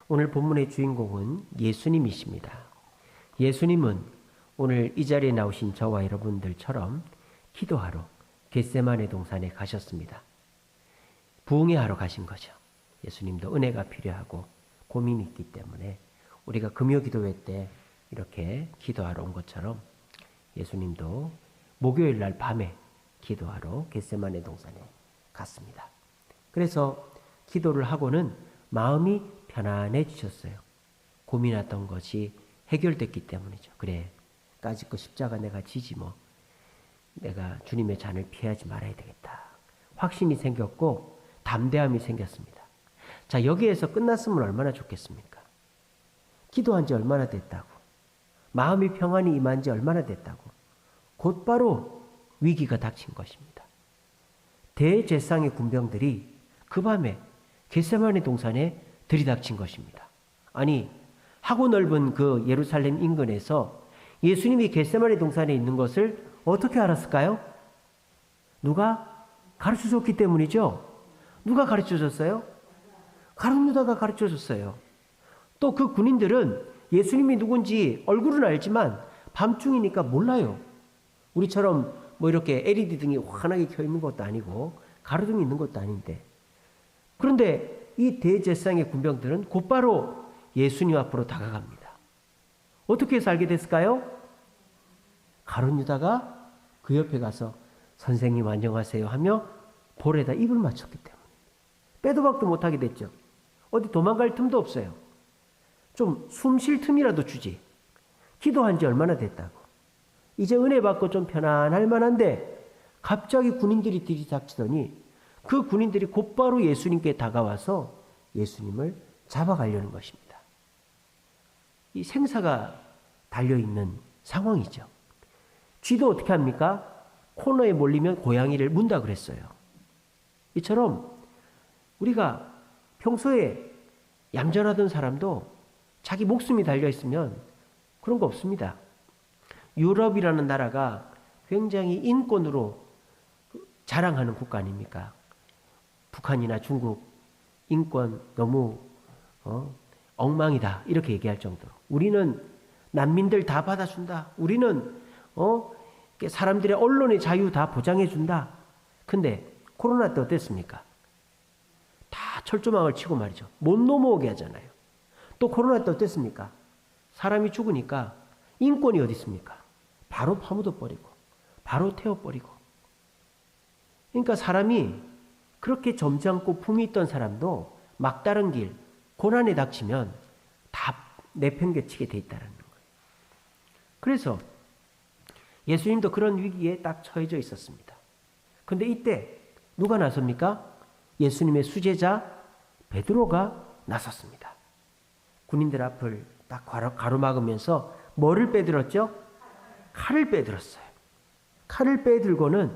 오늘 본문의 주인공은 예수님이십니다. 예수님은 오늘 이 자리에 나오신 저와 여러분들처럼 기도하러 겟세마네 동산에 가셨습니다. 부흥회하러 가신 거죠. 예수님도 은혜가 필요하고 고민이 있기 때문에 우리가 금요 기도회 때 이렇게 기도하러 온 것처럼 예수님도 목요일 날 밤에 기도하러 겟세마네 동산에 갔습니다. 그래서 기도를 하고는 마음이 편안해지셨어요. 고민했던 것이 해결됐기 때문이죠. 그래, 까짓 거 십자가 내가 지지 뭐. 내가 주님의 잔을 피하지 말아야 되겠다. 확신이 생겼고 담대함이 생겼습니다. 자, 여기에서 끝났으면 얼마나 좋겠습니까? 기도한 지 얼마나 됐다고. 마음이 평안이 임한 지 얼마나 됐다고. 곧바로 위기가 닥친 것입니다. 대제사장의 군병들이 그 밤에 겟세마네 동산에 들이닥친 것입니다. 아니, 하고 넓은 그 예루살렘 인근에서 예수님이 겟세마네 동산에 있는 것을 어떻게 알았을까요? 누가 가르쳐줬기 때문이죠. 누가 가르쳐줬어요? 가룟 유다가 가르쳐줬어요. 또 그 군인들은 예수님이 누군지 얼굴은 알지만 밤중이니까 몰라요. 우리처럼 뭐 이렇게 LED 등이 환하게 켜 있는 것도 아니고 가로등이 있는 것도 아닌데, 그런데 이 대제사장의 군병들은 곧바로 예수님 앞으로 다가갑니다. 어떻게 해서 알게 됐을까요? 가룟 유다가 그 옆에 가서 선생님 안녕하세요 하며 볼에다 입을 맞췄기 때문에 빼도 박도 못하게 됐죠. 어디 도망갈 틈도 없어요. 좀 숨 쉴 틈이라도 주지. 기도한 지 얼마나 됐다고. 이제 은혜 받고 좀 편안할 만한데 갑자기 군인들이 들이닥치더니 그 군인들이 곧바로 예수님께 다가와서 예수님을 잡아가려는 것입니다. 이 생사가 달려있는 상황이죠. 쥐도 어떻게 합니까? 코너에 몰리면 고양이를 문다 그랬어요. 이처럼 우리가 평소에 얌전하던 사람도 자기 목숨이 달려있으면 그런 거 없습니다. 유럽이라는 나라가 굉장히 인권으로 자랑하는 국가 아닙니까? 북한이나 중국 인권 너무 엉망이다 이렇게 얘기할 정도로 우리는 난민들 다 받아준다. 우리는 사람들의 언론의 자유 다 보장해준다. 근데 코로나 때 어땠습니까? 다 철조망을 치고 말이죠. 못 넘어오게 하잖아요. 또 코로나 때 어땠습니까? 사람이 죽으니까 인권이 어디 있습니까? 바로 파묻어버리고 바로 태워버리고. 그러니까 사람이 그렇게 점잖고 품이 있던 사람도 막다른 길, 고난에 닥치면 다 내팽개치게 돼 있다는 거예요. 그래서 예수님도 그런 위기에 딱 처해져 있었습니다. 그런데 이때 누가 나섭니까? 예수님의 수제자 베드로가 나섰습니다. 군인들 앞을 딱 가로막으면서 뭐를 빼들었죠? 칼을 빼들었어요. 칼을 빼들고는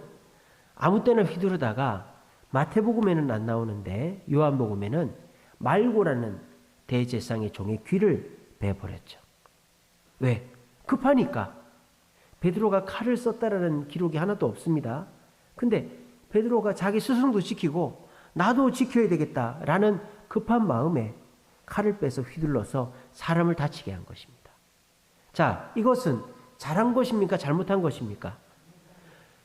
아무 때나 휘두르다가 마태복음에는 안 나오는데 요한복음에는 말고라는 대제사장의 종의 귀를 베어버렸죠. 왜? 급하니까. 베드로가 칼을 썼다라는 기록이 하나도 없습니다. 근데 베드로가 자기 스승도 지키고 나도 지켜야 되겠다라는 급한 마음에 칼을 빼서 휘둘러서 사람을 다치게 한 것입니다. 자, 이것은 잘한 것입니까? 잘못한 것입니까?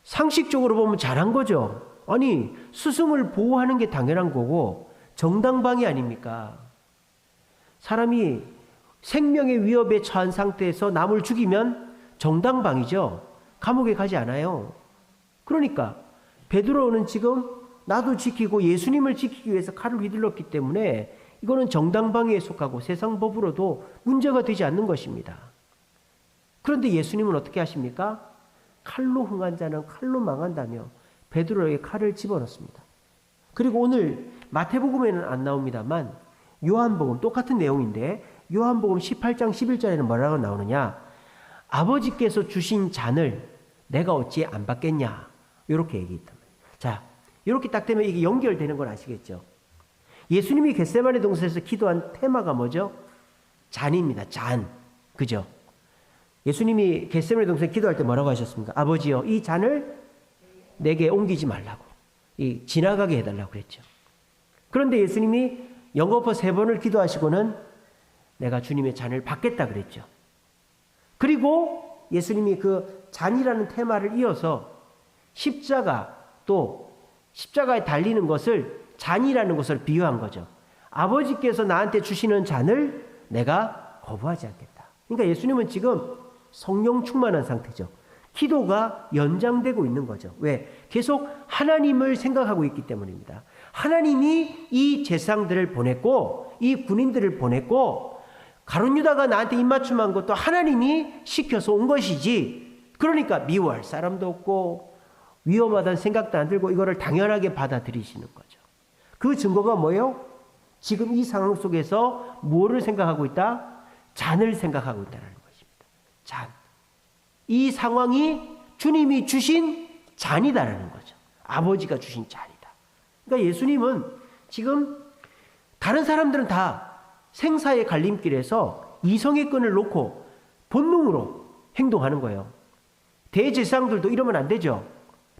상식적으로 보면 잘한 거죠. 아니, 스승을 보호하는 게 당연한 거고 정당방위 아닙니까? 사람이 생명의 위협에 처한 상태에서 남을 죽이면 정당방위죠. 감옥에 가지 않아요. 그러니까 베드로는 지금 나도 지키고 예수님을 지키기 위해서 칼을 휘둘렀기 때문에 이거는 정당방위에 속하고 세상 법으로도 문제가 되지 않는 것입니다. 그런데 예수님은 어떻게 하십니까? 칼로 흥한 자는 칼로 망한다며 베드로에게 칼을 집어넣습니다. 그리고 오늘 마태복음에는 안 나옵니다만 요한복음 똑같은 내용인데 요한복음 18장 11절에는 뭐라고 나오느냐? 아버지께서 주신 잔을 내가 어찌 안 받겠냐? 이렇게 얘기했단 말이에요. 자, 이렇게 딱 되면 이게 연결되는 건 아시겠죠? 예수님이 겟세마네 동산에서 기도한 테마가 뭐죠? 잔입니다. 잔. 그죠? 예수님이 겟세마네 동산에 기도할 때 뭐라고 하셨습니까? 아버지여, 이 잔을 내게 옮기지 말라고. 지나가게 해달라고 그랬죠. 그런데 예수님이 영거포 3번을 기도하시고는 내가 주님의 잔을 받겠다 그랬죠. 그리고 예수님이 그 잔이라는 테마를 이어서 십자가, 또 십자가에 달리는 것을 잔이라는 것을 비유한 거죠. 아버지께서 나한테 주시는 잔을 내가 거부하지 않겠다. 그러니까 예수님은 지금 성령 충만한 상태죠. 기도가 연장되고 있는 거죠. 왜? 계속 하나님을 생각하고 있기 때문입니다. 하나님이 이 제사장들을 보냈고 이 군인들을 보냈고 가룟 유다가 나한테 입맞춤한 것도 하나님이 시켜서 온 것이지, 그러니까 미워할 사람도 없고 위험하다는 생각도 안 들고 이거를 당연하게 받아들이시는 거죠. 그 증거가 뭐예요? 지금 이 상황 속에서 뭐를 생각하고 있다? 잔을 생각하고 있다는 것입니다. 잔. 이 상황이 주님이 주신 잔이다라는 거죠. 아버지가 주신 잔이다. 그러니까 예수님은 지금 다른 사람들은 다 생사의 갈림길에서 이성의 끈을 놓고 본능으로 행동하는 거예요. 대제사장들도 이러면 안 되죠.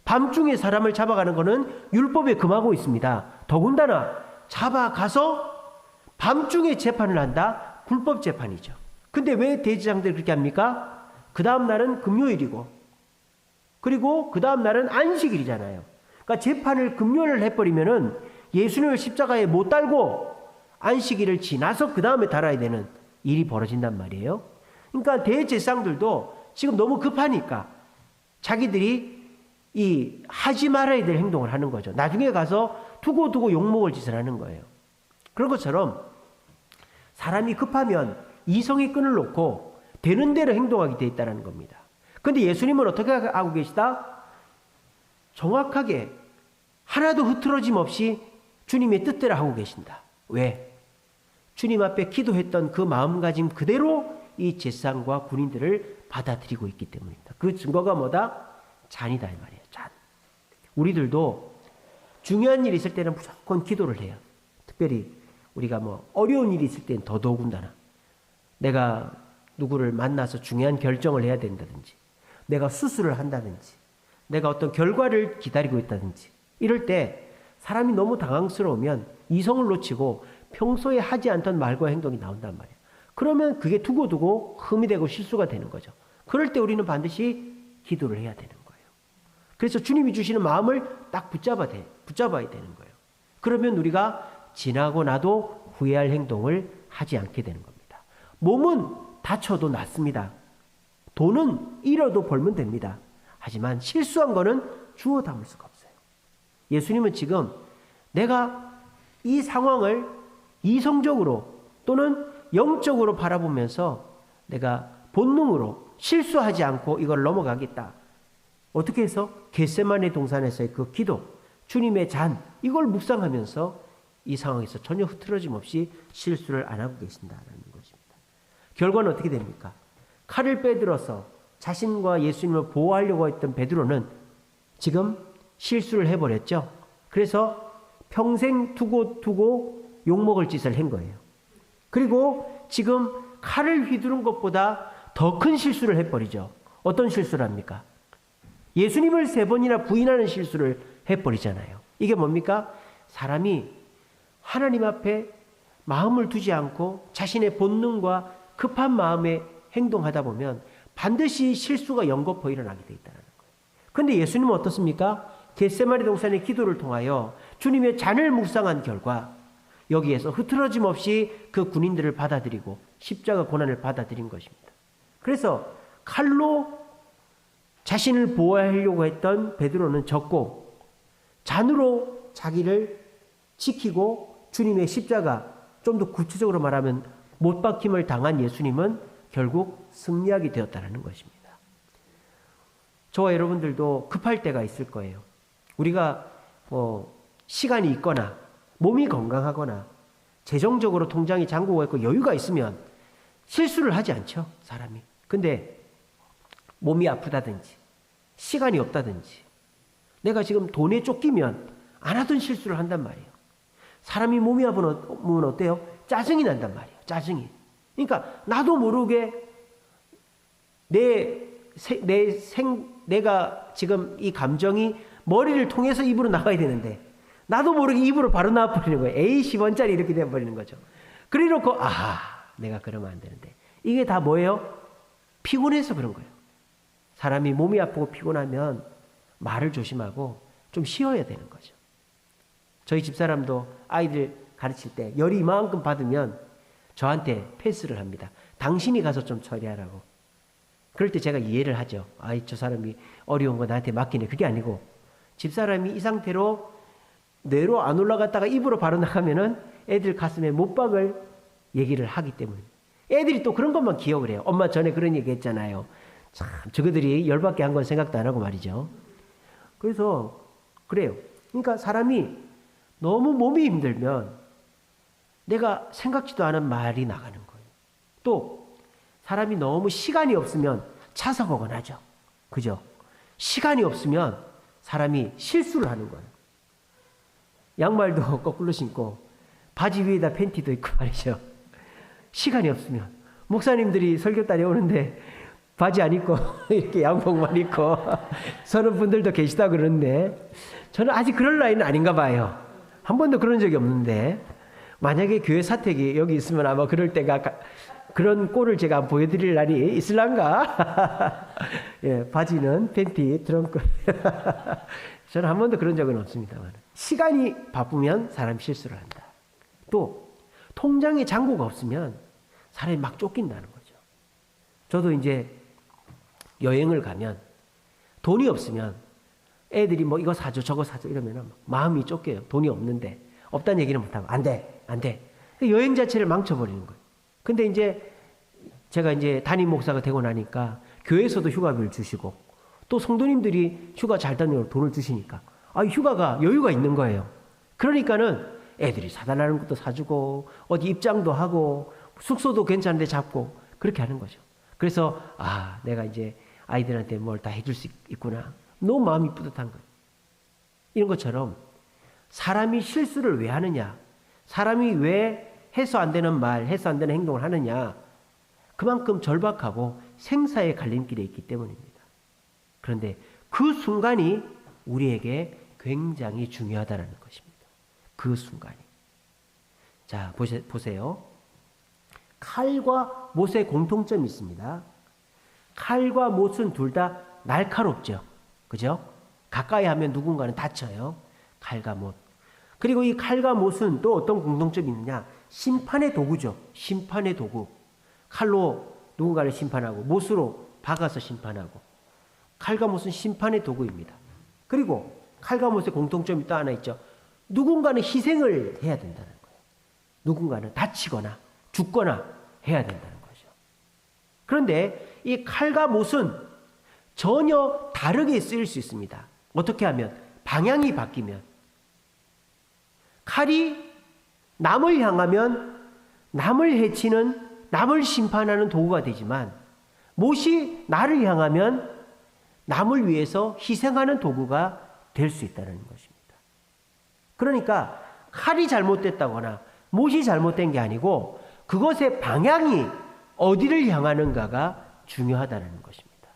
밤중에 사람을 잡아가는 것은 율법에 금하고 있습니다. 더군다나 잡아가서 밤중에 재판을 한다? 불법 재판이죠. 근데 왜 대제사장들이 그렇게 합니까? 그 다음 날은 금요일이고 그리고 그 다음 날은 안식일이잖아요. 그러니까 재판을 금요일을 해버리면은 예수님을 십자가에 못 달고 안식일을 지나서 그 다음에 달아야 되는 일이 벌어진단 말이에요. 그러니까 대제사장들도 지금 너무 급하니까 자기들이 이 하지 말아야 될 행동을 하는 거죠. 나중에 가서 두고두고 욕먹을 짓을 하는 거예요. 그런 것처럼 사람이 급하면 이성의 끈을 놓고 되는 대로 행동하게 돼 있다는 겁니다. 그런데 예수님은 어떻게 하고 계시다? 정확하게 하나도 흐트러짐 없이 주님의 뜻대로 하고 계신다. 왜? 주님 앞에 기도했던 그 마음가짐 그대로 이 제사장과 군인들을 받아들이고 있기 때문입니다. 그 증거가 뭐다? 잔이다 이 말이에요. 잔. 우리들도 중요한 일이 있을 때는 무조건 기도를 해요. 특별히 우리가 뭐 어려운 일이 있을 때는 더더군다나 내가 누구를 만나서 중요한 결정을 해야 된다든지 내가 수술을 한다든지 내가 어떤 결과를 기다리고 있다든지 이럴 때 사람이 너무 당황스러우면 이성을 놓치고 평소에 하지 않던 말과 행동이 나온단 말이에요. 그러면 그게 두고두고 흠이 되고 실수가 되는 거죠. 그럴 때 우리는 반드시 기도를 해야 되는 거예요. 그래서 주님이 주시는 마음을 딱 붙잡아야 되는 거예요. 그러면 우리가 지나고 나도 후회할 행동을 하지 않게 되는 겁니다. 몸은 다쳐도 낫습니다. 돈은 잃어도 벌면 됩니다. 하지만 실수한 거는 주워 담을 수가 없어요. 예수님은 지금 내가 이 상황을 이성적으로 또는 영적으로 바라보면서 내가 본능으로 실수하지 않고 이걸 넘어가겠다. 어떻게 해서? 겟세마네 동산에서의 그 기도, 주님의 잔, 이걸 묵상하면서 이 상황에서 전혀 흐트러짐 없이 실수를 안 하고 계신다는 것입니다. 결과는 어떻게 됩니까? 칼을 빼들어서 자신과 예수님을 보호하려고 했던 베드로는 지금 실수를 해버렸죠. 그래서 평생 두고 욕먹을 짓을 한 거예요. 그리고 지금 칼을 휘두른 것보다 더 큰 실수를 해버리죠. 어떤 실수를 합니까? 예수님을 3번이나 부인하는 실수를 해버리잖아요. 이게 뭡니까? 사람이 하나님 앞에 마음을 두지 않고 자신의 본능과 급한 마음에 행동하다 보면 반드시 실수가 연거푸 일어나게 돼 있다는 거예요. 그런데 예수님은 어떻습니까? 겟세마네 동산의 기도를 통하여 주님의 잔을 묵상한 결과 여기에서 흐트러짐 없이 그 군인들을 받아들이고 십자가 고난을 받아들인 것입니다. 그래서 칼로 자신을 보호하려고 했던 베드로는 졌고 잔으로 자기를 지키고 주님의 십자가, 좀 더 구체적으로 말하면 못 박힘을 당한 예수님은 결국 승리하게 되었다는 것입니다. 저와 여러분들도 급할 때가 있을 거예요. 우리가 시간이 있거나 몸이 건강하거나 재정적으로 통장이 잠그고 있고 여유가 있으면 실수를 하지 않죠, 사람이. 근데 몸이 아프다든지 시간이 없다든지 내가 지금 돈에 쫓기면 안 하던 실수를 한단 말이에요. 사람이 몸이 아프면 어때요? 짜증이 난단 말이에요. 짜증이. 그러니까 나도 모르게 내가 지금 이 감정이 머리를 통해서 입으로 나가야 되는데 나도 모르게 입으로 바로 나와버리는 거예요. A 10원짜리 이렇게 돼버리는 거죠. 그래놓고 내가 그러면 안 되는데. 이게 다 뭐예요? 피곤해서 그런 거예요. 사람이 몸이 아프고 피곤하면 말을 조심하고 좀 쉬어야 되는 거죠. 저희 집사람도 아이들 가르칠 때 열이 이만큼 받으면 저한테 패스를 합니다. 당신이 가서 좀 처리하라고. 그럴 때 제가 이해를 하죠. 아이, 저 사람이 어려운 거 나한테 맡기네. 그게 아니고 집사람이 이 상태로 뇌로 안 올라갔다가 입으로 바로 나가면은 애들 가슴에 못 박을 얘기를 하기 때문에. 애들이 또 그런 것만 기억을 해요. 엄마 전에 그런 얘기 했잖아요. 참, 저거들이 열받게 한 건 생각도 안 하고 말이죠. 그래서 그래요. 그러니까 사람이 너무 몸이 힘들면 내가 생각지도 않은 말이 나가는 거예요. 또 사람이 너무 시간이 없으면 차서거건 하죠. 그죠? 시간이 없으면 사람이 실수를 하는 거예요. 양말도 거꾸로 신고 바지 위에다 팬티도 입고 말이죠. 시간이 없으면 목사님들이 설교 딸이 오는데 바지 안 입고 이렇게 양복만 입고 서는 분들도 계시다 그러는데 저는 아직 그럴 나이는 아닌가 봐요. 한 번도 그런 적이 없는데 만약에 교회 사택이 여기 있으면 아마 그럴 때가 그런 꼴을 제가 보여드릴 날이 있을란가? 예, 바지는 팬티, 트렁크. 저는 한 번도 그런 적은 없습니다만. 시간이 바쁘면 사람 실수를 한다. 또 통장에 잔고가 없으면 사람이 막 쫓긴다는 거죠. 저도 이제 여행을 가면 돈이 없으면 애들이 뭐 이거 사줘 저거 사줘 이러면 마음이 쫓겨요. 돈이 없는데 없다는 얘기는 못하고 안 돼, 안 돼. 여행 자체를 망쳐버리는 거예요. 근데 이제 제가 이제 담임 목사가 되고 나니까 교회에서도 휴가비를 주시고 또 성도님들이 휴가 잘 다니려고 돈을 주시니까 휴가가 여유가 있는 거예요. 그러니까는 애들이 사달라는 것도 사주고 어디 입장도 하고 숙소도 괜찮은데 잡고 그렇게 하는 거죠. 그래서 내가 이제 아이들한테 뭘 다 해줄 수 있구나. 너무 마음이 뿌듯한 거예요. 이런 것처럼 사람이 실수를 왜 하느냐? 사람이 왜 해서 안 되는 말, 해서 안 되는 행동을 하느냐? 그만큼 절박하고 생사의 갈림길에 있기 때문입니다. 그런데 그 순간이 우리에게 굉장히 중요하다는 것입니다. 그 순간이. 자, 보세요. 칼과 못의 공통점이 있습니다. 칼과 못은 둘 다 날카롭죠. 그죠? 가까이 하면 누군가는 다쳐요. 칼과 못. 그리고 이 칼과 못은 또 어떤 공통점이 있느냐? 심판의 도구죠. 심판의 도구. 칼로 누군가를 심판하고 못으로 박아서 심판하고 칼과 못은 심판의 도구입니다. 그리고 칼과 못의 공통점이 또 하나 있죠. 누군가는 희생을 해야 된다는 거예요. 누군가는 다치거나 죽거나 해야 된다는 거죠. 그런데 이 칼과 못은 전혀 다르게 쓰일 수 있습니다. 어떻게 하면? 방향이 바뀌면. 칼이 남을 향하면 남을 해치는, 남을 심판하는 도구가 되지만 못이 나를 향하면 남을 위해서 희생하는 도구가 될 수 있다는 것입니다. 그러니까 칼이 잘못됐다거나 못이 잘못된 게 아니고 그것의 방향이 어디를 향하는가가 중요하다는 것입니다.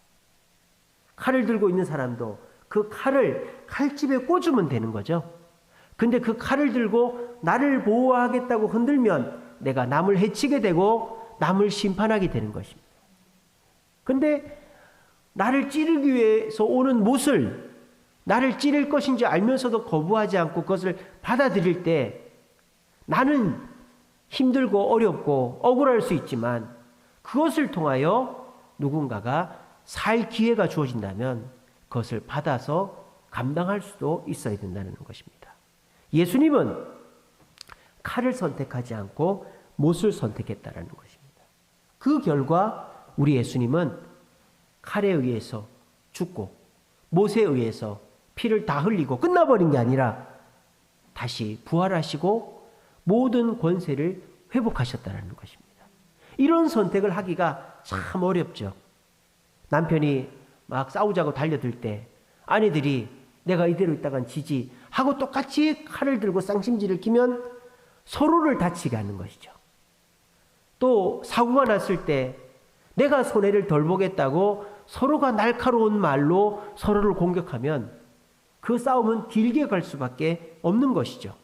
칼을 들고 있는 사람도 그 칼을 칼집에 꽂으면 되는 거죠. 근데 그 칼을 들고 나를 보호하겠다고 흔들면 내가 남을 해치게 되고 남을 심판하게 되는 것입니다. 근데 나를 찌르기 위해서 오는 못을 나를 찌를 것인지 알면서도 거부하지 않고 그것을 받아들일 때 나는 힘들고 어렵고 억울할 수 있지만 그것을 통하여 누군가가 살 기회가 주어진다면 그것을 받아서 감당할 수도 있어야 된다는 것입니다. 예수님은 칼을 선택하지 않고 못을 선택했다는 것입니다. 그 결과 우리 예수님은 칼에 의해서 죽고 못에 의해서 피를 다 흘리고 끝나버린 게 아니라 다시 부활하시고 모든 권세를 회복하셨다는 것입니다. 이런 선택을 하기가 참 어렵죠. 남편이 막 싸우자고 달려들 때 아내들이 내가 이대로 있다간 지지 하고 똑같이 칼을 들고 쌍심지를 끼면 서로를 다치게 하는 것이죠. 또 사고가 났을 때 내가 손해를 덜 보겠다고 서로가 날카로운 말로 서로를 공격하면 그 싸움은 길게 갈 수밖에 없는 것이죠.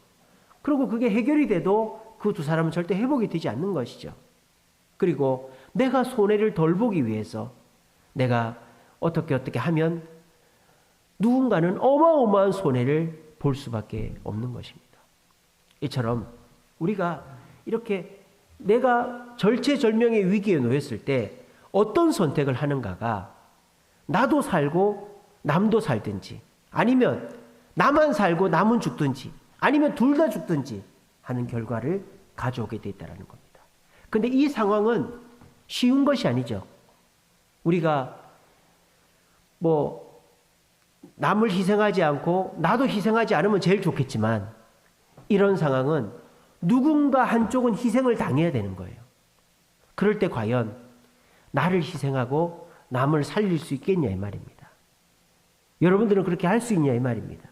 그리고 그게 해결이 돼도 그 두 사람은 절대 회복이 되지 않는 것이죠. 그리고 내가 손해를 덜 보기 위해서 내가 어떻게 하면 누군가는 어마어마한 손해를 볼 수밖에 없는 것입니다. 이처럼 우리가 이렇게 내가 절체절명의 위기에 놓였을 때 어떤 선택을 하는가가 나도 살고 남도 살든지, 아니면 나만 살고 남은 죽든지, 아니면 둘 다 죽든지 하는 결과를 가져오게 돼 있다는 겁니다. 근데 이 상황은 쉬운 것이 아니죠. 우리가 남을 희생하지 않고 나도 희생하지 않으면 제일 좋겠지만, 이런 상황은 누군가 한쪽은 희생을 당해야 되는 거예요. 그럴 때 과연 나를 희생하고 남을 살릴 수 있겠냐 이 말입니다. 여러분들은 그렇게 할 수 있냐 이 말입니다.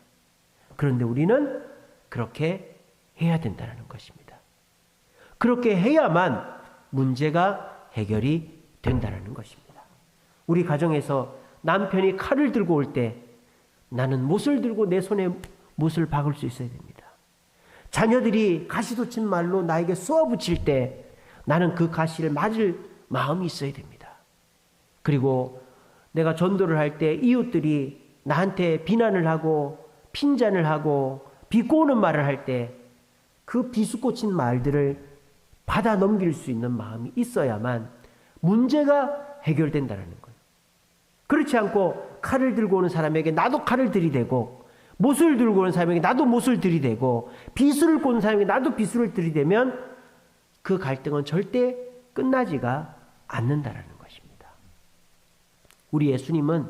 그런데 우리는 그렇게 해야 된다는 것입니다. 그렇게 해야만 문제가 해결이 된다는 것입니다. 우리 가정에서 남편이 칼을 들고 올 때 나는 못을 들고 내 손에 못을 박을 수 있어야 됩니다. 자녀들이 가시돋친 말로 나에게 쏘아붙일 때 나는 그 가시를 맞을 마음이 있어야 됩니다. 그리고 내가 전도를 할 때 이웃들이 나한테 비난을 하고 핀잔을 하고 비꼬는 말을 할 때 그 비수꽂힌 말들을 받아 넘길 수 있는 마음이 있어야만 문제가 해결된다는 거예요. 그렇지 않고 칼을 들고 오는 사람에게 나도 칼을 들이대고, 못을 들고 오는 사람에게 나도 못을 들이대고, 비수를 꽂는 사람에게 나도 비수를 들이대면 그 갈등은 절대 끝나지가 않는다는 것입니다. 우리 예수님은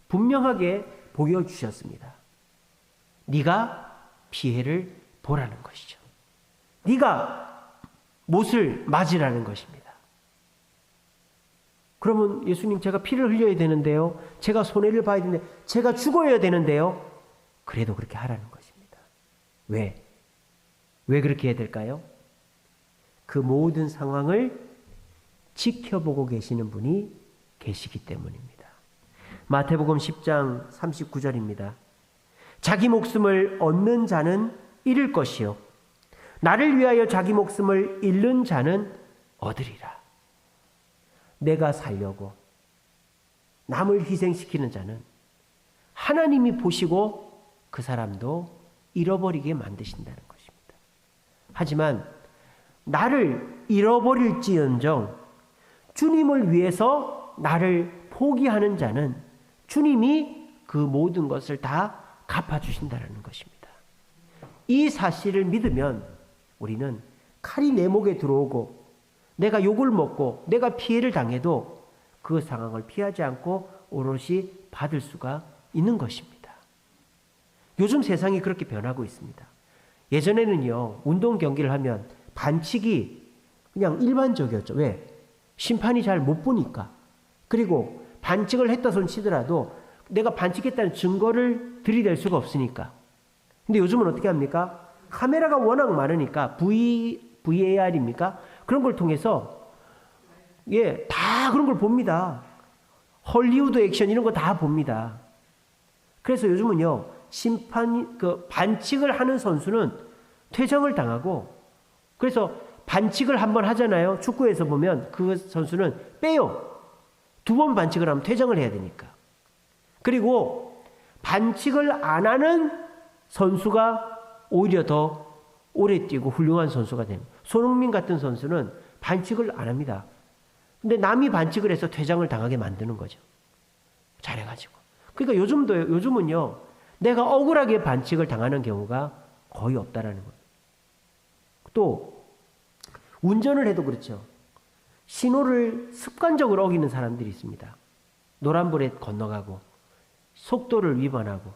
분명하게 보여주셨습니다. 네가 피해를 보라는 것이죠. 네가 못을 맞으라는 것입니다. 그러면 예수님, 제가 피를 흘려야 되는데요, 제가 손해를 봐야 되는데, 제가 죽어야 되는데요, 그래도 그렇게 하라는 것입니다. 왜 그렇게 해야 될까요? 그 모든 상황을 지켜보고 계시는 분이 계시기 때문입니다. 마태복음 10장 39절입니다. 자기 목숨을 얻는 자는 잃을 것이요 나를 위하여 자기 목숨을 잃는 자는 얻으리라. 내가 살려고 남을 희생시키는 자는 하나님이 보시고 그 사람도 잃어버리게 만드신다는 것입니다. 하지만 나를 잃어버릴지언정 주님을 위해서 나를 포기하는 자는 주님이 그 모든 것을 다 갚아주신다는 것입니다. 이 사실을 믿으면 우리는 칼이 내 목에 들어오고 내가 욕을 먹고 내가 피해를 당해도 그 상황을 피하지 않고 오롯이 받을 수가 있는 것입니다. 요즘 세상이 그렇게 변하고 있습니다. 예전에는요, 운동 경기를 하면 반칙이 그냥 일반적이었죠. 왜? 심판이 잘 못 보니까. 그리고 반칙을 했다 손 치더라도 내가 반칙했다는 증거를 들이댈 수가 없으니까. 근데 요즘은 어떻게 합니까? 카메라가 워낙 많으니까 VAR입니까? 그런 걸 통해서 다 그런 걸 봅니다. 헐리우드 액션 이런 거 다 봅니다. 그래서 요즘은요, 반칙을 하는 선수는 퇴장을 당하고, 그래서 반칙을 한번 하잖아요. 축구에서 보면 그 선수는 빼요. 2번 반칙을 하면 퇴장을 해야 되니까. 그리고 반칙을 안 하는 선수가 오히려 더 오래 뛰고 훌륭한 선수가 됩니다. 손흥민 같은 선수는 반칙을 안 합니다. 근데 남이 반칙을 해서 퇴장을 당하게 만드는 거죠. 잘해가지고. 그러니까 요즘은요, 내가 억울하게 반칙을 당하는 경우가 거의 없다라는 거예요. 또 운전을 해도 그렇죠. 신호를 습관적으로 어기는 사람들이 있습니다. 노란불에 건너가고 속도를 위반하고,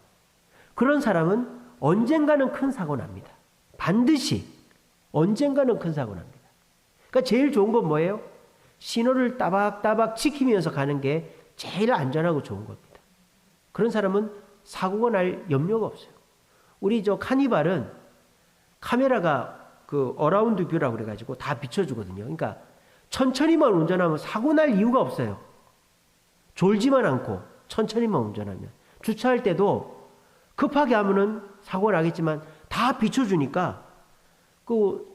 그런 사람은 언젠가는 큰 사고 납니다. 반드시 언젠가는 큰 사고 납니다. 그러니까 제일 좋은 건 뭐예요? 신호를 따박따박 지키면서 가는 게 제일 안전하고 좋은 겁니다. 그런 사람은 사고가 날 염려가 없어요. 우리 카니발은 카메라가 어라운드 뷰라고 그래가지고 다 비춰주거든요. 그러니까 천천히만 운전하면 사고 날 이유가 없어요. 졸지만 않고 천천히만 운전하면. 주차할 때도 급하게 하면은 사고가 나겠지만 다 비춰주니까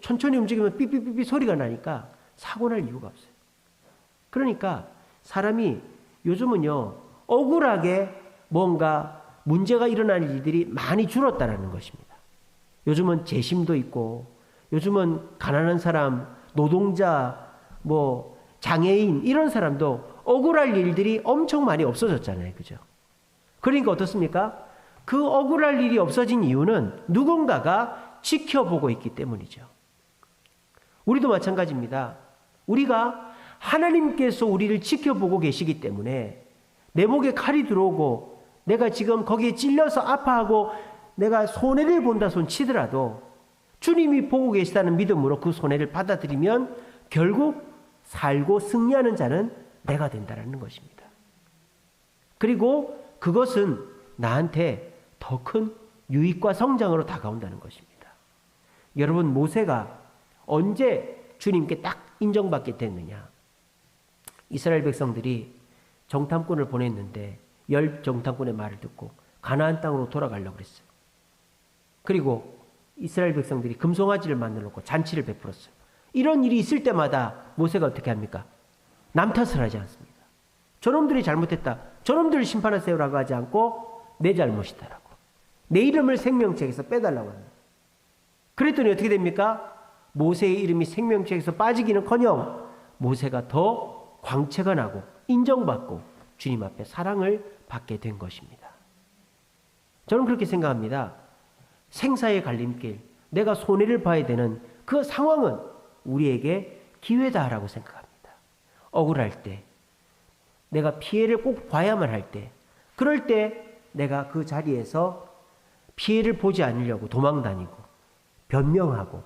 천천히 움직이면 삐삐삐삐 소리가 나니까 사고 날 이유가 없어요. 그러니까 사람이 요즘은요, 억울하게 뭔가 문제가 일어날 일들이 많이 줄었다는 것입니다. 요즘은 재심도 있고, 요즘은 가난한 사람, 노동자, 뭐 장애인 이런 사람도 억울할 일들이 엄청 많이 없어졌잖아요. 그죠? 그러니까 어떻습니까? 그 억울할 일이 없어진 이유는 누군가가 지켜보고 있기 때문이죠. 우리도 마찬가지입니다. 우리가 하나님께서 우리를 지켜보고 계시기 때문에 내 목에 칼이 들어오고 내가 지금 거기에 찔려서 아파하고 내가 손해를 본다 손 치더라도 주님이 보고 계시다는 믿음으로 그 손해를 받아들이면 결국 살고 승리하는 자는 내가 된다는 것입니다. 그리고 그것은 나한테 더 큰 유익과 성장으로 다가온다는 것입니다. 여러분, 모세가 언제 주님께 딱 인정받게 됐느냐? 이스라엘 백성들이 정탐꾼을 보냈는데 10 정탐꾼의 말을 듣고 가나안 땅으로 돌아가려고 그랬어요. 그리고 이스라엘 백성들이 금송아지를 만들어 놓고 잔치를 베풀었어요. 이런 일이 있을 때마다 모세가 어떻게 합니까? 남 탓을 하지 않습니다. 저놈들이 잘못했다. 저놈들을 심판하세요라고 하지 않고 내 잘못이다라고. 내 이름을 생명책에서 빼달라고 합니다. 그랬더니 어떻게 됩니까? 모세의 이름이 생명책에서 빠지기는커녕 모세가 더 광채가 나고 인정받고 주님 앞에 사랑을 받게 된 것입니다. 저는 그렇게 생각합니다. 생사의 갈림길, 내가 손해를 봐야 되는 그 상황은 우리에게 기회다라고 생각합니다. 억울할 때, 내가 피해를 꼭 봐야만 할 때, 그럴 때 내가 그 자리에서 피해를 보지 않으려고 도망다니고 변명하고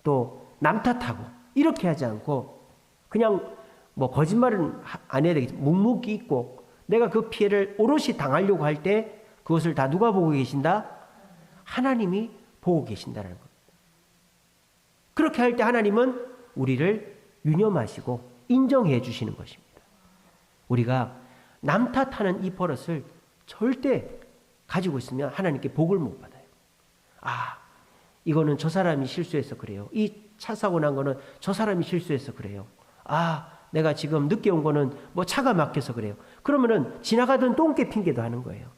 또 남 탓하고 이렇게 하지 않고 그냥 뭐 거짓말은 안 해야 되겠지. 묵묵히 있고 내가 그 피해를 오롯이 당하려고 할 때 그것을 다 누가 보고 계신다? 하나님이 보고 계신다는 겁니다. 그렇게 할 때 하나님은 우리를 유념하시고 인정해 주시는 것입니다. 우리가 남 탓하는 이 버릇을 절대 가지고 있으면 하나님께 복을 못 받아요. 아, 이거는 저 사람이 실수해서 그래요. 이 차 사고 난 거는 저 사람이 실수해서 그래요. 아, 내가 지금 늦게 온 거는 뭐 차가 막혀서 그래요. 그러면은 지나가던 똥개 핑계도 하는 거예요.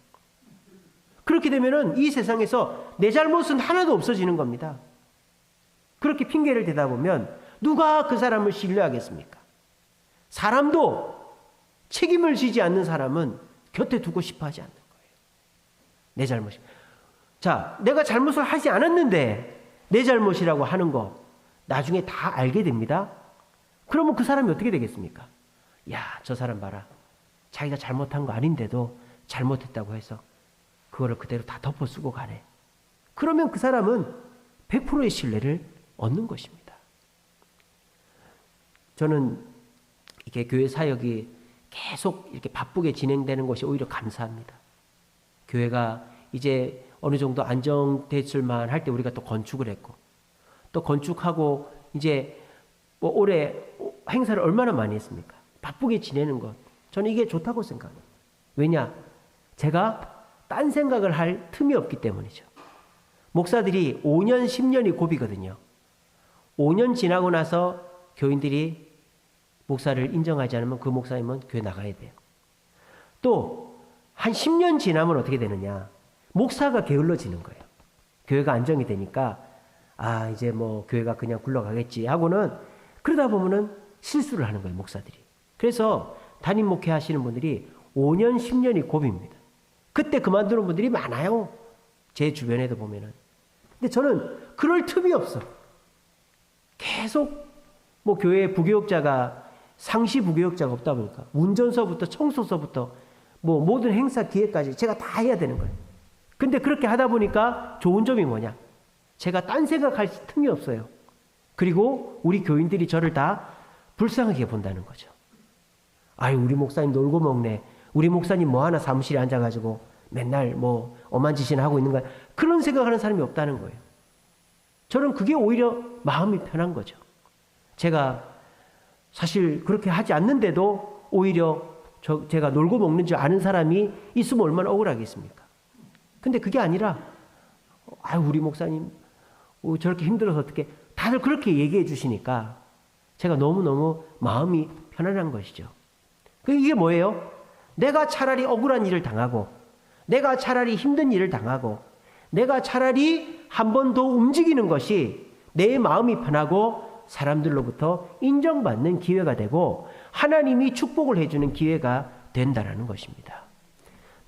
그렇게 되면은 이 세상에서 내 잘못은 하나도 없어지는 겁니다. 그렇게 핑계를 대다 보면 누가 그 사람을 신뢰하겠습니까? 사람도 책임을 지지 않는 사람은 곁에 두고 싶어 하지 않는 거예요. 내 잘못이. 자, 내가 잘못을 하지 않았는데 내 잘못이라고 하는 거 나중에 다 알게 됩니다. 그러면 그 사람이 어떻게 되겠습니까? 야, 저 사람 봐라. 자기가 잘못한 거 아닌데도 잘못했다고 해서 그거를 그대로 다 덮어쓰고 가네. 그러면 그 사람은 100%의 신뢰를 얻는 것입니다. 저는 이렇게 교회 사역이 계속 이렇게 바쁘게 진행되는 것이 오히려 감사합니다. 교회가 이제 어느 정도 안정됐을만 할 때 우리가 또 건축을 했고 또 건축하고 이제 뭐 올해 행사를 얼마나 많이 했습니까? 바쁘게 지내는 것. 저는 이게 좋다고 생각합니다. 왜냐? 제가 딴 생각을 할 틈이 없기 때문이죠. 목사들이 5년, 10년이 고비거든요. 5년 지나고 나서 교인들이 목사를 인정하지 않으면 그 목사님은 교회 나가야 돼요. 또 한 10년 지나면 어떻게 되느냐? 목사가 게을러지는 거예요. 교회가 안정이 되니까 아, 이제 뭐 교회가 그냥 굴러가겠지 하고는 그러다 보면은 실수를 하는 거예요, 목사들이. 그래서 담임 목회 하시는 분들이 5년, 10년이 고비입니다. 그때 그만두는 분들이 많아요. 제 주변에도 보면은. 근데 저는 그럴 틈이 없어. 계속 뭐 교회에 부교육자가 상시 부교육자가 없다 보니까 운전서부터 청소서부터 뭐 모든 행사 기획까지 제가 다 해야 되는 거예요. 근데 그렇게 하다 보니까 좋은 점이 뭐냐? 제가 딴 생각할 틈이 없어요. 그리고 우리 교인들이 저를 다 불쌍하게 본다는 거죠. 아유, 우리 목사님 놀고 먹네. 우리 목사님 뭐 하나 사무실에 앉아가지고 맨날 뭐 엄한 짓이나 하고 있는 거야. 그런 생각하는 사람이 없다는 거예요. 저는 그게 오히려 마음이 편한 거죠. 제가 사실 그렇게 하지 않는데도 오히려 제가 놀고 먹는 줄 아는 사람이 있으면 얼마나 억울하겠습니까? 근데 그게 아니라 아유, 우리 목사님 저렇게 힘들어서 어떻게 다들 그렇게 얘기해 주시니까 제가 너무너무 마음이 편안한 것이죠. 이게 뭐예요? 내가 차라리 억울한 일을 당하고, 내가 차라리 힘든 일을 당하고, 내가 차라리 한 번 더 움직이는 것이 내 마음이 편하고 사람들로부터 인정받는 기회가 되고 하나님이 축복을 해주는 기회가 된다라는 것입니다.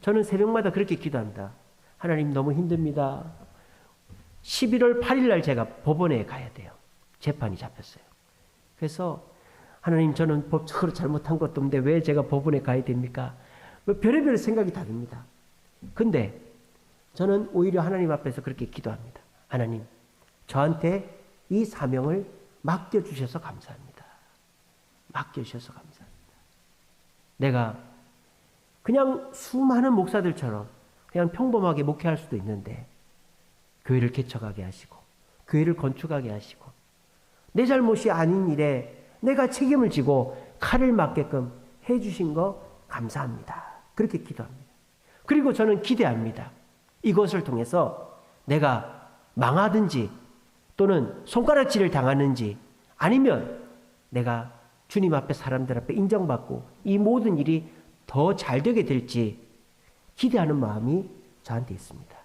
저는 새벽마다 그렇게 기도합니다. 하나님, 너무 힘듭니다. 11월 8일 날 제가 법원에 가야 돼요. 재판이 잡혔어요. 그래서 하나님, 저는 법적으로 잘못한 것도 없는데 왜 제가 법원에 가야 됩니까? 별의별 생각이 다 듭니다. 근데 저는 오히려 하나님 앞에서 그렇게 기도합니다. 하나님, 저한테 이 사명을 맡겨주셔서 감사합니다. 맡겨주셔서 감사합니다. 내가 그냥 수많은 목사들처럼 그냥 평범하게 목회할 수도 있는데 교회를 개척하게 하시고 교회를 건축하게 하시고 내 잘못이 아닌 일에 내가 책임을 지고 칼을 맞게끔 해주신 거 감사합니다. 그렇게 기도합니다. 그리고 저는 기대합니다. 이것을 통해서 내가 망하든지 또는 손가락질을 당하는지 아니면 내가 주님 앞에 사람들 앞에 인정받고 이 모든 일이 더 잘 되게 될지 기대하는 마음이 저한테 있습니다.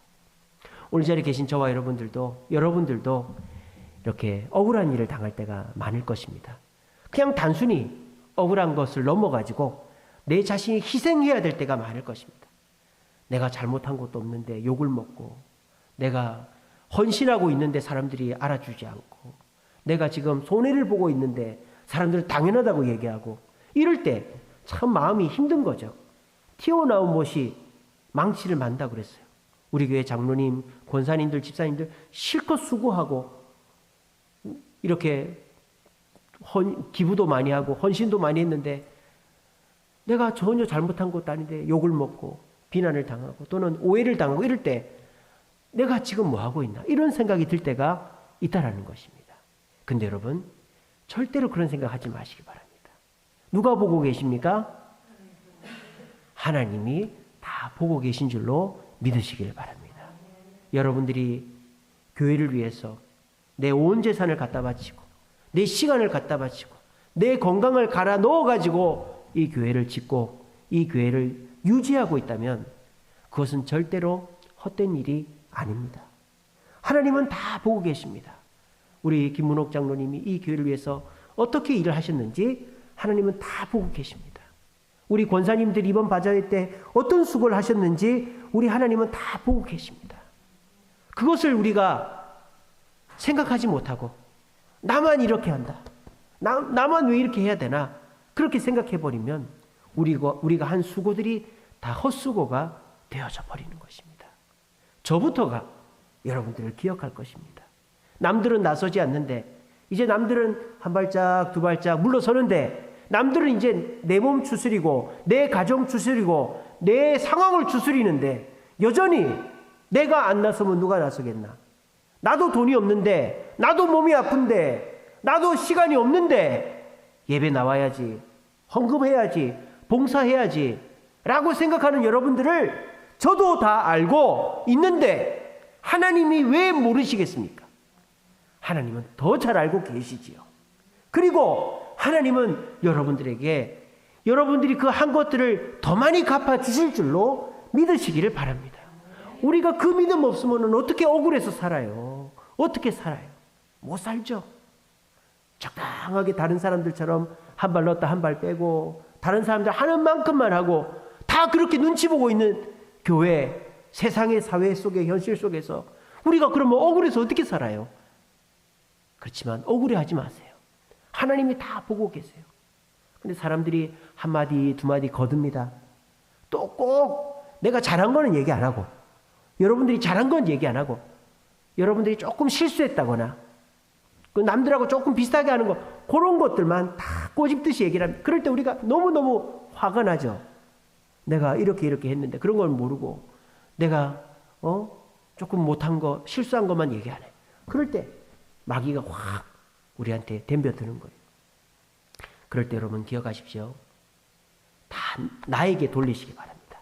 오늘 이 자리에 계신 저와 여러분들도 이렇게 억울한 일을 당할 때가 많을 것입니다. 그냥 단순히 억울한 것을 넘어가지고 내 자신이 희생해야 될 때가 많을 것입니다. 내가 잘못한 것도 없는데 욕을 먹고 내가 헌신하고 있는데 사람들이 알아주지 않고 내가 지금 손해를 보고 있는데 사람들은 당연하다고 얘기하고 이럴 때 참 마음이 힘든 거죠. 튀어나온 못이 망치를 만다고 그랬어요. 우리 교회 장로님, 권사님들, 집사님들 실컷 수고하고 이렇게 기부도 많이 하고 헌신도 많이 했는데 내가 전혀 잘못한 것도 아닌데 욕을 먹고 비난을 당하고 또는 오해를 당하고 이럴 때 내가 지금 뭐 하고 있나 이런 생각이 들 때가 있다라는 것입니다. 근데 여러분 절대로 그런 생각하지 마시기 바랍니다. 누가 보고 계십니까? 하나님이 다 보고 계신 줄로 믿으시길 바랍니다. 여러분들이 교회를 위해서 내 온 재산을 갖다 바치고 내 시간을 갖다 바치고 내 건강을 갈아 넣어가지고 이 교회를 짓고 이 교회를 유지하고 있다면 그것은 절대로 헛된 일이 아닙니다. 하나님은 다 보고 계십니다. 우리 김문옥 장로님이 이 교회를 위해서 어떻게 일을 하셨는지 하나님은 다 보고 계십니다. 우리 권사님들 이번 바자회 때 어떤 수고를 하셨는지 우리 하나님은 다 보고 계십니다. 그것을 우리가 생각하지 못하고 나만 이렇게 한다. 나만 왜 이렇게 해야 되나? 그렇게 생각해 버리면 우리가 한 수고들이 다 헛수고가 되어져 버리는 것입니다. 저부터가 여러분들을 기억할 것입니다. 남들은 나서지 않는데 이제 남들은 한 발짝 두 발짝 물러서는데 남들은 이제 내 몸 추스리고 내 가정 추스리고 내 상황을 추스리는데 여전히 내가 안 나서면 누가 나서겠나? 나도 돈이 없는데 나도 몸이 아픈데 나도 시간이 없는데 예배 나와야지 헌금해야지 봉사해야지 라고 생각하는 여러분들을 저도 다 알고 있는데 하나님이 왜 모르시겠습니까? 하나님은 더 잘 알고 계시지요. 그리고 하나님은 여러분들에게 여러분들이 그 한 것들을 더 많이 갚아주실 줄로 믿으시기를 바랍니다. 우리가 그 믿음 없으면 어떻게 억울해서 살아요? 어떻게 살아요? 못 살죠. 적당하게 다른 사람들처럼 한 발 넣었다 한 발 빼고 다른 사람들 하는 만큼만 하고 다 그렇게 눈치 보고 있는 교회, 세상의 사회 속의 현실 속에서 우리가 그러면 억울해서 어떻게 살아요? 그렇지만 억울해하지 마세요. 하나님이 다 보고 계세요. 근데 사람들이 한마디 두마디 거듭니다. 또 꼭 내가 잘한 거는 얘기 안 하고 여러분들이 잘한 건 얘기 안 하고 여러분들이 조금 실수했다거나 남들하고 조금 비슷하게 하는 거 그런 것들만 다 꼬집듯이 얘기를 합니다. 그럴 때 우리가 너무너무 화가 나죠. 내가 이렇게 했는데 그런 걸 모르고 내가 조금 못한 거 실수한 것만 얘기 안 해. 그럴 때 마귀가 확 우리한테 덤벼드는 거예요. 그럴 때 여러분 기억하십시오. 다 나에게 돌리시기 바랍니다.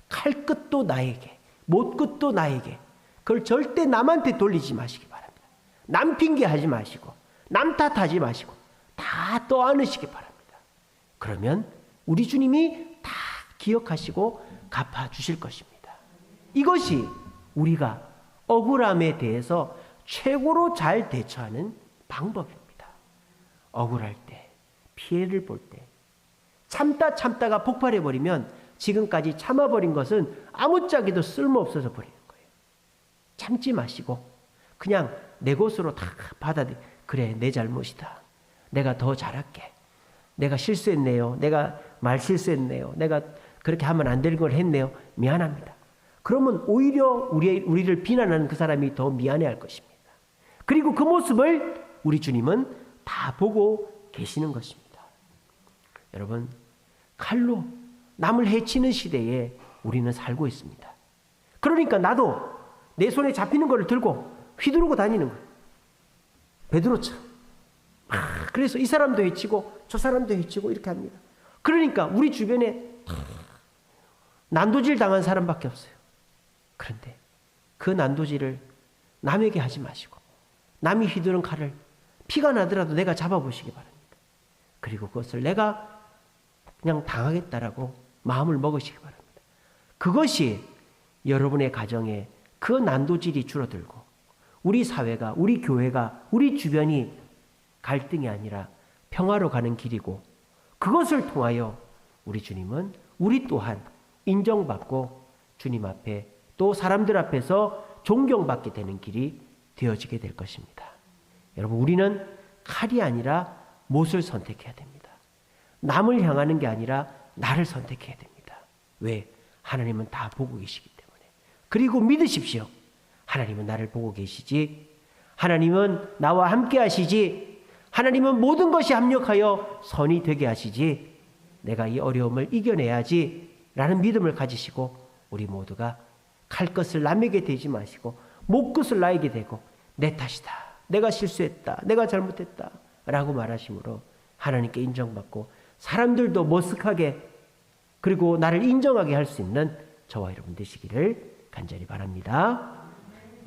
칼끝도 나에게, 못끝도 나에게. 그걸 절대 남한테 돌리지 마시기 바랍니다. 남 핑계하지 마시고 남 탓하지 마시고 다 떠안으시기 바랍니다. 그러면 우리 주님이 다 기억하시고 갚아주실 것입니다. 이것이 우리가 억울함에 대해서 최고로 잘 대처하는 방법입니다. 억울할 때, 피해를 볼 때, 참다가 폭발해버리면 지금까지 참아버린 것은 아무짝에도 쓸모없어서 버리는 거예요. 참지 마시고 그냥 내 것으로 다 그래, 내 잘못이다. 내가 더 잘할게. 내가 실수했네요. 내가 말 실수했네요. 내가 그렇게 하면 안 되는 걸 했네요. 미안합니다. 그러면 오히려 우리를 비난하는 그 사람이 더 미안해할 것입니다. 그리고 그 모습을 우리 주님은 다 보고 계시는 것입니다. 여러분, 칼로 남을 해치는 시대에 우리는 살고 있습니다. 그러니까 나도 내 손에 잡히는 것을 들고 휘두르고 다니는 거예요. 베드로처럼. 그래서 이 사람도 해치고 저 사람도 해치고 이렇게 합니다. 그러니까 우리 주변에 난도질 당한 사람밖에 없어요. 그런데 그 난도질을 남에게 하지 마시고 남이 휘두른 칼을 피가 나더라도 내가 잡아보시기 바랍니다. 그리고 그것을 내가 그냥 당하겠다라고 마음을 먹으시기 바랍니다. 그것이 여러분의 가정에 그 난도질이 줄어들고 우리 사회가, 우리 교회가, 우리 주변이 갈등이 아니라 평화로 가는 길이고 그것을 통하여 우리 주님은 우리 또한 인정받고 주님 앞에 또 사람들 앞에서 존경받게 되는 길이 되어지게 될 것입니다. 여러분, 우리는 칼이 아니라 못을 선택해야 됩니다. 남을 향하는 게 아니라 나를 선택해야 됩니다. 왜? 하나님은 다 보고 계시기 때문에. 그리고 믿으십시오. 하나님은 나를 보고 계시지. 하나님은 나와 함께 하시지. 하나님은 모든 것이 합력하여 선이 되게 하시지. 내가 이 어려움을 이겨내야지 라는 믿음을 가지시고 우리 모두가 칼 것을 남에게 대지 마시고 목 것을 나에게 대고 내 탓이다. 내가 실수했다. 내가 잘못했다. 라고 말하심으로 하나님께 인정받고 사람들도 머쓱하게 그리고 나를 인정하게 할 수 있는 저와 여러분 되시기를 간절히 바랍니다.